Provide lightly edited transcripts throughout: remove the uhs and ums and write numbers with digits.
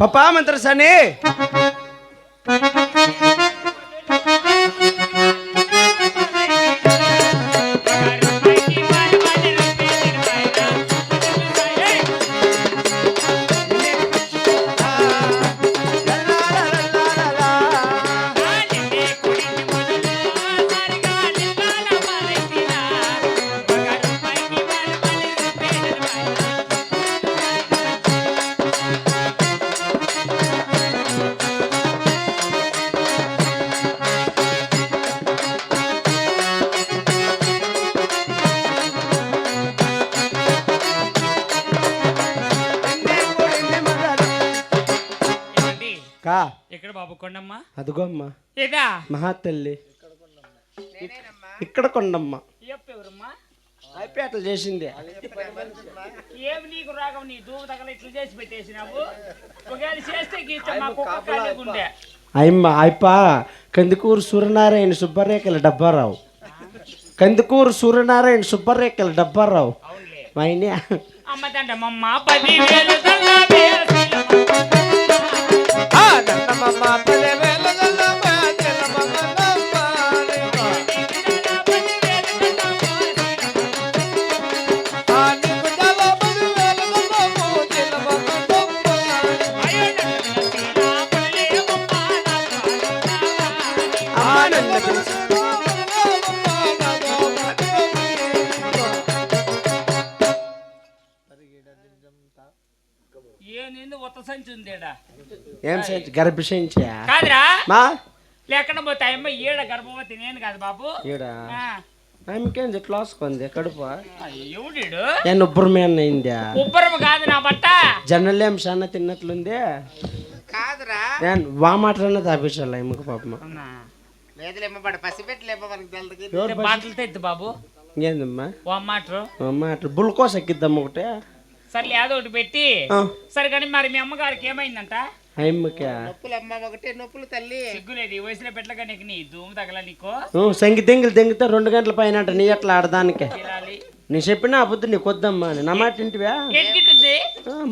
పాపా మంత్ర సని ఎక్కడ బాబు కొండమ్మ? అదిగో అమ్మా ఏదా మహాతల్లి ఇక్కడ కొండమ్మ ఎవరమ్మా? అయిపోయి చేసింది. ఏమి నీకు రాగం? నీ దూమ తగల ఇట్లా చేసి పెట్టేసినావు. ఒకవేళ చేస్తే గీస్తే మా కుక్క కాలేకుండే. అయ్యమ్మ అయిప కందుకూరు సూర్యనారాయణ సుబ్బరేఖల డబ్బారావు. కందుకూరు సూర్యనారాయణ సుబ్బరేఖల డబ్బారావు. మైనే అమ్మ దండమ్మ 10,000 గర్భ సంచి కాదురా మా లేకుండా పోతే అమ్మ ఈడ గర్భవతి నేను కాదు బాబు. ఆమెకేం ఇట్లా వస్తుంది కడుపు ఎవడు నేను ఉబ్బరమేన అయిందా? ఉబ్బరం కాదు నా బట్ట జనలేం సన్న తిన్నట్లుంది కాదురా. నేను వామాటన్నా తాపించాలి అమ్మకు పాపమ్మ. బాటలతో ఎత్తు బాబు. ఇంకేందమ్మా వామాటరు బుల్కోస్ ఎక్కిద్దాం ఒకటే. సర్లే ఏదో ఒకటి పెట్టి సరే. కానీ మరి మీ అమ్మగారికి ఏమైందంట? నొప్పులు తల్లి సిగ్గులేదు. ఈ వయసులో పెట్టగా నీకు నీ ధూము తగల నీకు సంగి దెంగిలు దెంగితే 2 గంటల పైన నీ ఎట్లా ఆడదానికి నేను చెప్పినా పొద్దు నీకు వద్దమ్మా నా మాట ఇంటివా?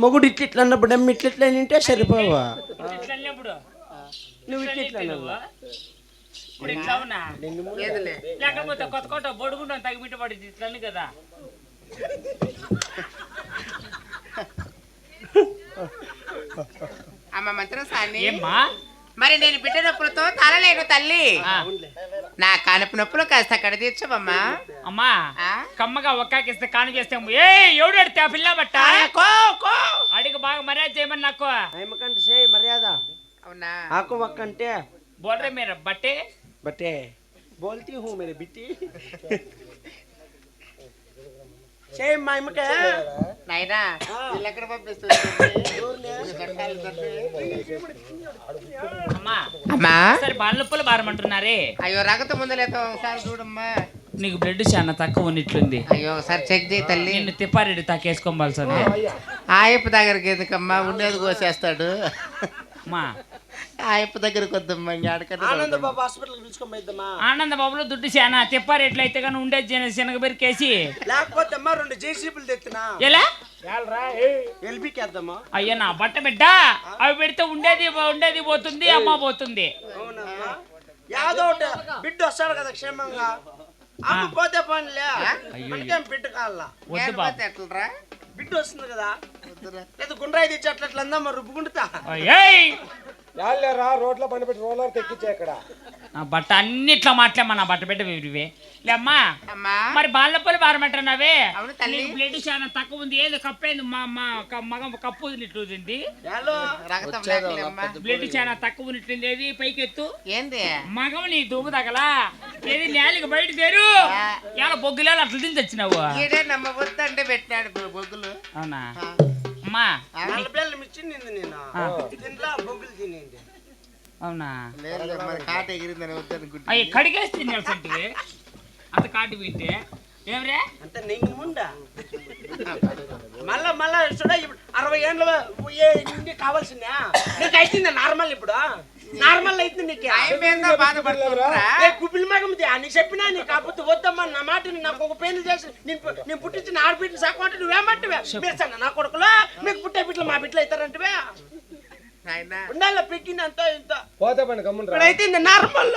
మొగుడు ఇట్లా అన్నప్పుడు అమ్మ ఇట్లా నింటే సరిపోవా? నువ్వు లేకపోతే కొత్త కొత్త బొడుగుంటాం తగిమిట్ట పడింది ఇట్లని కదా. అమ్మ మంత్రం సాని ఏమ్మా? మరి నేను బిడ్డ నొప్పులతో తలలేను తల్లి. నా కానపు నొప్పులు కాస్త అక్కడ తీర్చమమ్మా. అమ్మా కమ్మగా ఒక్కాకిస్తే కాను చేస్తే ఎవడు అడితే ఆ పిల్ల బట్ట అడిగి బాగా మర్యాద చేయమని నాకు. మర్యాద అవునా? ఆకు ఒక్కంటే बोल रहे मेरा बटे बटे बोलती हूँ मेरे बेटी సేమ్ మా అమ్మకే నాయనా వీళ్ళు ఎక్కడ పంపిస్తుంది? అమ్మా సరే బాలనొప్పులు బారమంటున్నారే. అయ్యో రగత ముందలేతో ఒకసారి చూడమ్మా. నీకు బ్లడ్ చాలా తక్కువ ఉన్నట్లుంది. అయ్యో ఒకసారి చెక్ చేయి తల్లి. నిన్ను తిప్పారెడ్డి తాకేసుకోవాల్సింది. ఆయప్ప దగ్గరికి ఎందుకమ్మా? ఉండేది కోసేస్తాడు. అమ్మా ఆయప్ప దగ్గరికి వద్దమ్మా. ఆనంద బాబు హాస్పిటల్కి పిలుచుకోమైద్దమ్మా. ఆనంద బాబులో దుడ్డు చాలా తిప్పారెట్లయితే కానీ ఉండేది శనగ బెరికేసి లేకపోతే అమ్మా 2 జేసీబీలు తెచ్చినా ఎలా ఎల్బీకేద్దామా? అయ్యా నా బట్ట బిడ్డ అవి పెడితే ఉండేది పోతుంది, అమ్మ పోతుంది. అవునమ్మా యాదో బిడ్డ వస్తాడు కదా క్షేమంగా. అమ్మ పోతే పనిలే బిడ్డ కాళ్ళ ఎట్లరా బిడ్డ వస్తుంది కదా. లేదు గుండ్రాయి తెచ్చి అట్లా అందమ్మా రుబ్బుకుంటా రోడ్లో పని పెట్టి రోలర్ తెక్కించా ఇక్కడ. నా బట్ట అన్నిట్లో మాట్లాడమ్మా. నా బట్ట బిడ్డ ఇవే లేమ్మా. మరి బాలనొప్పులు బారమంటున్నావే. బ్లడ్ చాలా తక్కువ ఉంది. ఏదో కప్పేంది మగ కప్పు ఉన్నట్లుంది. బ్లడ్ చాలా తక్కువ ఉన్నట్లుంది. ఏది పైకి ఎత్తు ఏంది మగం నీ దుమ్ము తగలా. ఏది నేలకి బయట తెరు ఎలా బొగ్గులేలు అట్లా తిని తెచ్చినావు. నమ్మబొద్దంటే పెట్టాడు బొగ్గులు. అవునా అమ్మా? అవునా కాట ఎగిరిందని వద్దనుకుంటా. అయ్యి కడిగేసి తినాల్సింటివి అంత కాటి పెట్టే ఏమరే అంత నెయ్యి ముండా. మళ్ళా చూడ 60 ఏళ్ళు కావాల్సిందా? నీకు అయిపోయిందా నార్మల్ ఇప్పుడు? నార్మల్ అయితే నీకే టైం ఏందో బాధపడుతున్నారా కుపిల్ మగంది అని చెప్పినా నీ కాకపోతే వద్దమ్మా నా మాట నాకు ఒక పెళ్లి చేసి నేను పుట్టించిన ఆడబిడ్డలు సాకమంటే నువ్వేమంటివే మీరు సన్న నా కొడుకులో మీకు పుట్టే బిడ్డలు మా బిడ్డలు అవుతారంటే ఉండాల పెట్టినంత ఇంత పోతే పని గమ్మున ఇప్పుడైతే నార్మల్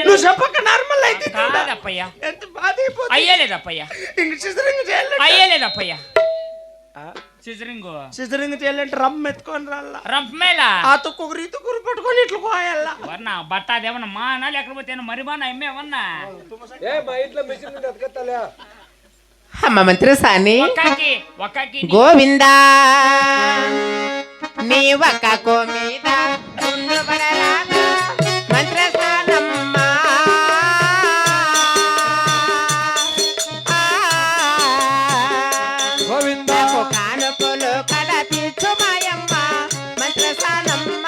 నువ్వు చెప్పక నార్మల్ అయితే కాదప్పయ్యా ఎంత బాధ అయిపోతుంది అయ్యలేదప్పయ్యా ఇంక సిజరింగ్ చేయాలి అయ్యలేదప్పయ్యా సిజరింగ్ చేయాలంటే రమ్మ ఎత్తుకొని రాళ్ళ రంపమేలా ఆ తుక్కురు పట్టుకొని ఇట్లా పోయాల వర్నా బట్ట అదేమన్నా మానా లేకపోతే మరి మానా ఎమ్మేమన్నా ఏ మా ఇంట్లో మిషన్ ఎత్తుకెత్తాలే అమ్మ మంత్రి సాని ఒక్కకి గోవిందా నీ ఒక్కకో మీద ఉండుబడరాదా మంత్రసానమ్మ గోవిందా కానుకలు కడ తీర్చుమాయమ్మ మంత్రసానమ్మ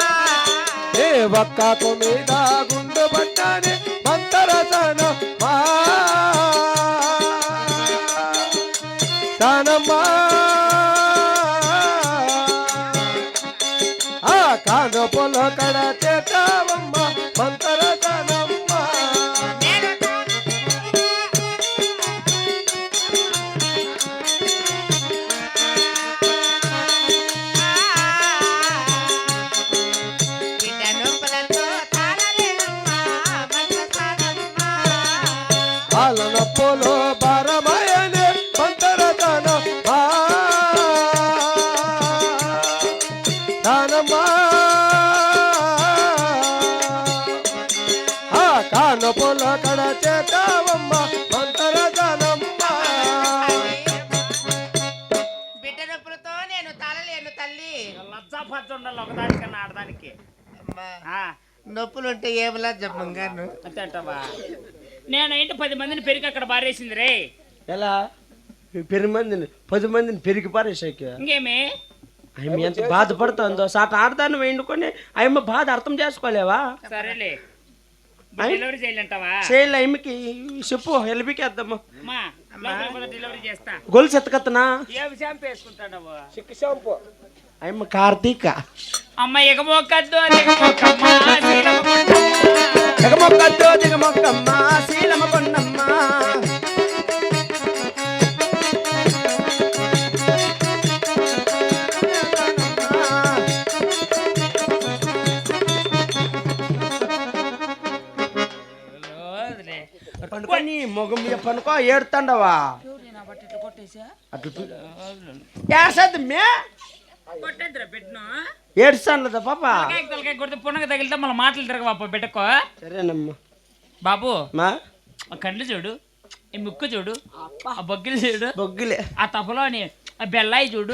ఏ ఒక్కకు మీద గుండు పట్టాని మంతరసన సానమ్మా ఆ కానుపుల కడ చేతావమ్మ మంతరసనమ్మ పాలనప్పులో భారమయనే మంతరసన సానమ్మా ఆ కానుపుల కడ చేతావమ్మ మంతరసనమ్మ బిడ్డ నొప్పులతో నేను తాళలేను తల్లి లజ్జాపత్తి ఉండాలి ఒకదానికన్నా ఆడదానికి నొప్పులుంటే ఏమలా జమ్మంగాను అంతే అంటావా నేనైతే 10 మందిని పెరిగి అక్కడ బారేసింది రే ఎలా 10 మందిని 10 మందిని పెరిగి పారేసాక ఇంకేమి ఆమె ఎంత బాధపడుతుందో సాట ఆడదాన్ని వేయించుకొని ఆమె బాధ అర్థం చేసుకోలేవా సరేలే డెలివరీ చేయాలంటావా చేయలే ఆమెకి చెప్పు హెల్పికేద్దాము అమ్మా డెలివరీ చేస్తా గొలుసు ఎత్తకత్తనా ఏ షాంపూ వేసుకుంటాడవు చిక్కు షాంపూ ఆమె కార్తీక అమ్మ ఎగమొక్కద్దు దిగమొక్కమ్మ దిగమొక్కద్దు దిగమొక్కమ్మ శీలమ కొండమ్మ పనుకొని మొగం మీద పనుకో ఏడుతాండవా అట్లా మే కొట్టేద్దరా పెట్టిన ఏడుస్తాను పాప తలకాయ కొడితే పునగ తగిలితే మళ్ళీ మాటలు తిరగవా పెట్టుకో సరేనమ్మా బాబు మా ఆ కండ్లు చూడు ఈ ముక్కు చూడు ఆ బొగ్గిలు చూడు బొగ్గులే ఆ తపలోని ఆ బెల్లాయి చూడు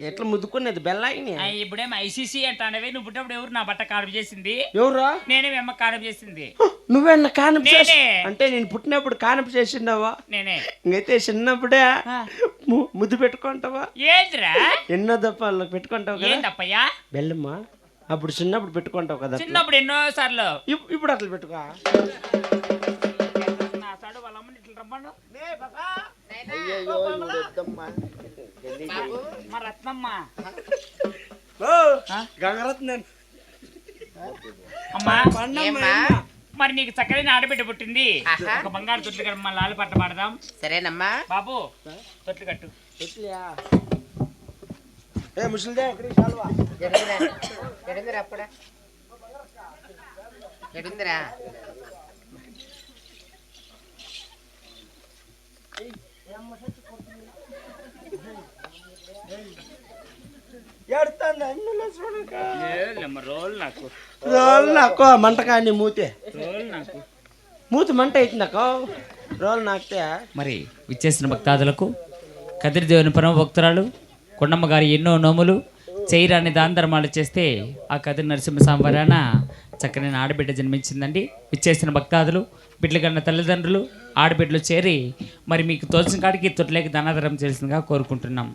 ఎట్లా ముద్దుకునేది బెల్లాయిని ఇప్పుడేమో ఐసీసీ అంటానవే నువ్వు పుట్టినప్పుడు ఎవరు నా బట్ట కానుపు చేసింది ఎవరా నేనే మీ అమ్మ కానుపు చేసింది నువ్వేనా కానపు నేనే. అంటే నేను పుట్టినప్పుడు కానపు చేసిండావా నేనే ఇంకైతే చిన్నప్పుడే ముద్దు పెట్టుకుంటావా ఏంద్రా ఎన్నో దప్పాలు పెట్టుకుంటావు కదా ఏందప్పయ్యా బెల్లమ్మా అప్పుడు చిన్నప్పుడు పెట్టుకుంటావు కదా అట్లా. చిన్నప్పుడు ఎన్నో సార్లు ఇప్పుడు అట్లా పెట్టుకో నా సాడు వాళ్ళ అమ్మని ఇట్లా రమ్మను మా రత్నమ్మ గంగరత్నం అమ్మా ఏమ్మా? మరి నీకు చక్కని ఆడబిడ్డ పుట్టింది ఒక బంగారు తొట్లు కట్టు మన లాలి పట్ట పాడదాం సరేనమ్మా బాబు తొట్లు కట్టు ఏ ముసలిదే ఎక్కడికి చాలువా ఎడుందిరా అప్పుడా ఎడుందిరా ఏడుతాంది అన్నులో చూడక రోల్ నాకు రోల్ నాకు మంట కానీ మూతే రోల్ నాకు మూతి మంట అవుతుంది నాకు రోల్ నాకితే మరి విచ్చేసిన భక్తాదులకు కదిరిదేవుని పరమ భక్తురాలు కొండమ్మ గారి ఎన్నో నోములు చేయరాని దాన ధర్మాలు చేస్తే ఆ కదిరి నరసింహస్వామి వరాన చక్కని ఆడబిడ్డ జన్మించిందండి విచ్చేసిన భక్తాదులు బిడ్డలు కన్న తల్లిదండ్రులు ఆడబిడ్డలు చేరి మరి మీకు తోచిన కాడికి తొట్లేకి దానాధారం చేసిందిగా కోరుకుంటున్నాం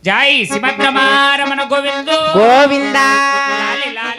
జై శ్రీమద్రమారమణ గోవిందు గోవిందా లాలి లాలి